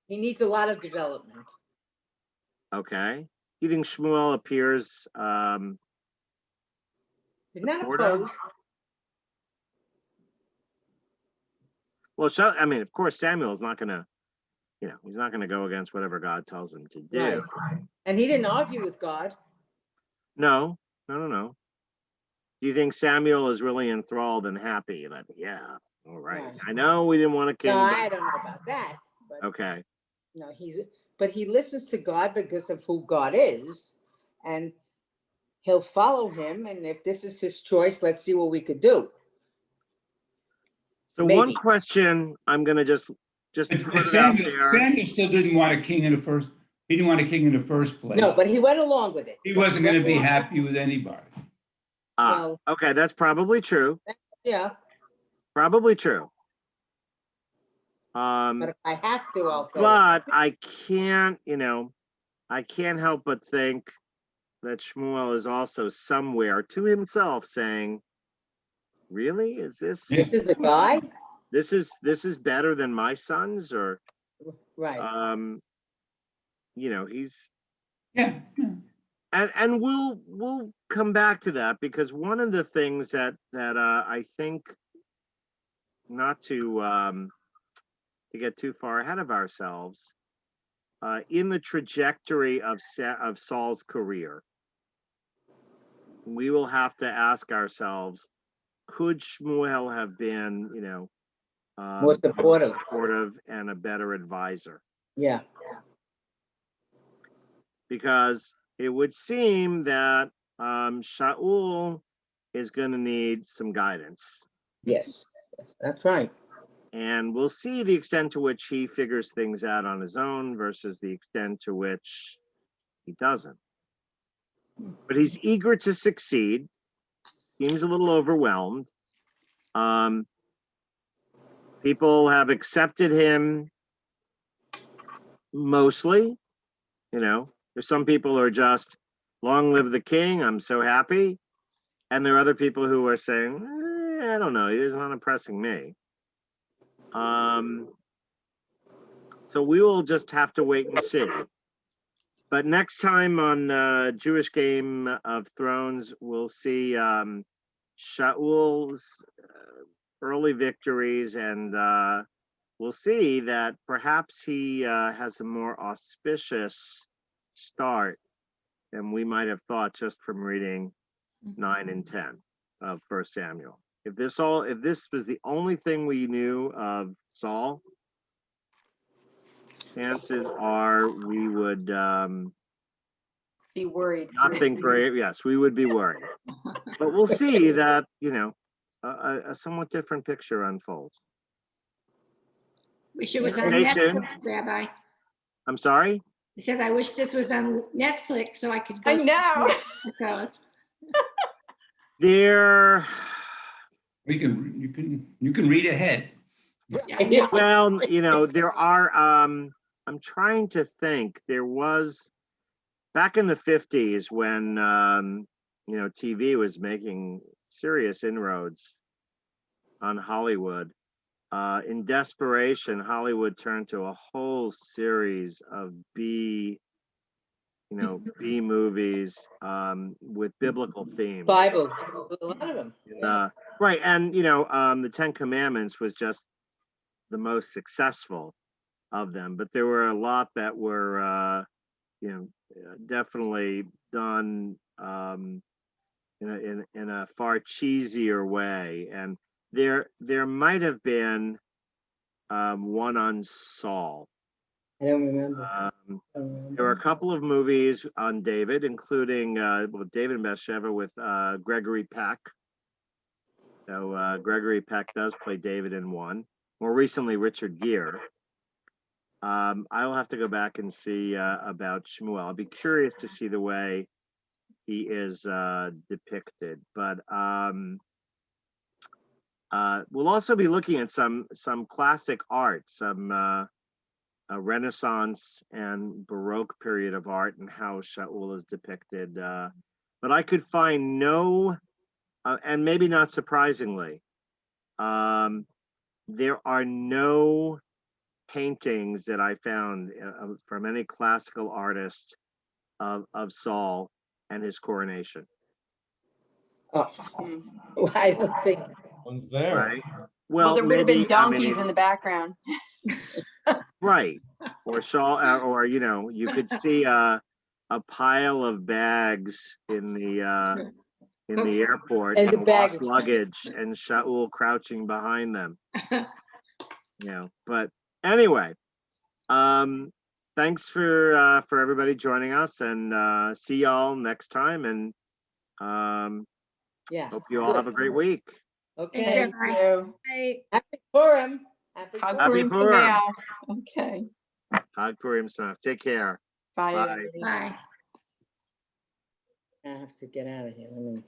He needs a lot of development. okay. You think Shmuel appears He's not supportive? opposed. Well, I mean, of course, Samuel is not gonna, he's not gonna go against whatever God tells him to do. Right. And he didn't argue with God. No. Do you think Samuel is really enthralled and happy? That, yeah, all right. Right. I know we didn't want a king. No, but- I don't know about that. But Okay. no, but he listens to God because of who God is, and he'll follow him. And if this is his choice, let's see what we could do. So Maybe. one question I'm gonna just put it out Samuel there. still didn't want a king in the first. He didn't want a king in the first place. No, but he went along with it. He wasn't going to be happy with anybody. Well- Okay, that's probably true. Yeah, Probably true. but if I have to, I'll go. But I can't help but think that Shmuel is also somewhere to himself saying, really? Is this This is the guy? this is better than my sons? Or Right. he's Yeah. And we'll come back to that, because one of the things that I think, not to get too far ahead of ourselves, in the trajectory of Saul's career, we will have to ask ourselves, could Shmuel have been, More supportive. supportive and a better advisor? Yeah. Because it would seem that Shaul is going to need some guidance. Yes. That's right. And we'll see the extent to which he figures things out on his own versus the extent to which he doesn't. But he's eager to succeed. Seems a little overwhelmed. People have accepted him mostly. There's some people who are just, long live the king, I'm so happy. And there are other people who are saying, I don't know, he's not impressing me. So we will just have to wait and see. But next time on Jewish Game of Thrones, we'll see Shaul's early victories, and we'll see that perhaps he has a more auspicious start than we might have thought just from reading 9 and 10 of 1 Samuel. If this was the only thing we knew of Saul, chances are we would Be worried. not think very, yes, we would be worried. But we'll see that, a somewhat different picture unfolds. Wish it was on Stay tuned. Netflix, Rabbi. I'm sorry? I said, I wish this was on Netflix so I could go. I know. So, There, You can read ahead. yeah. well, there are, I'm trying to think, there was, back in the 50s when, TV was making serious inroads on Hollywood. In desperation, Hollywood turned to a whole series of B movies with biblical themes. Bible. A lot of them. Right, and the Ten Commandments was just the most successful of them, but there were a lot that were definitely done in a far cheesier way, and there might have been one on Saul. I don't remember. There were a couple of movies on David, including David and Bathsheba with Gregory Peck. So Gregory Peck does play David in one. More recently, Richard Gere. I'll have to go back and see about Shmuel. I'll be curious to see the way he is depicted. But we'll also be looking at some classic art, some Renaissance and Baroque period of art, and how Shaul is depicted. But I could find no, and maybe not surprisingly, there are no paintings that I found from any classical artist of Saul and his coronation. Oh, I don't think. One's there. Right. Well, there would have been maybe, donkeys in the background. right. Or Saul, or you could see a pile of bags in the airport, And the lost baggage. luggage, and Shaul crouching behind them. But anyway, thanks for everybody joining us, and see y'all next time, and Yeah. hope you all have a great week. Okay. Thanks, Rabbi. Hey, Happy Purim. Happy Chag Purim. Purim Purim. Sameach. Okay. Chag Purim Sameach. Take care. Bye. Bye. everybody. Bye. I have to get out of here. Let me.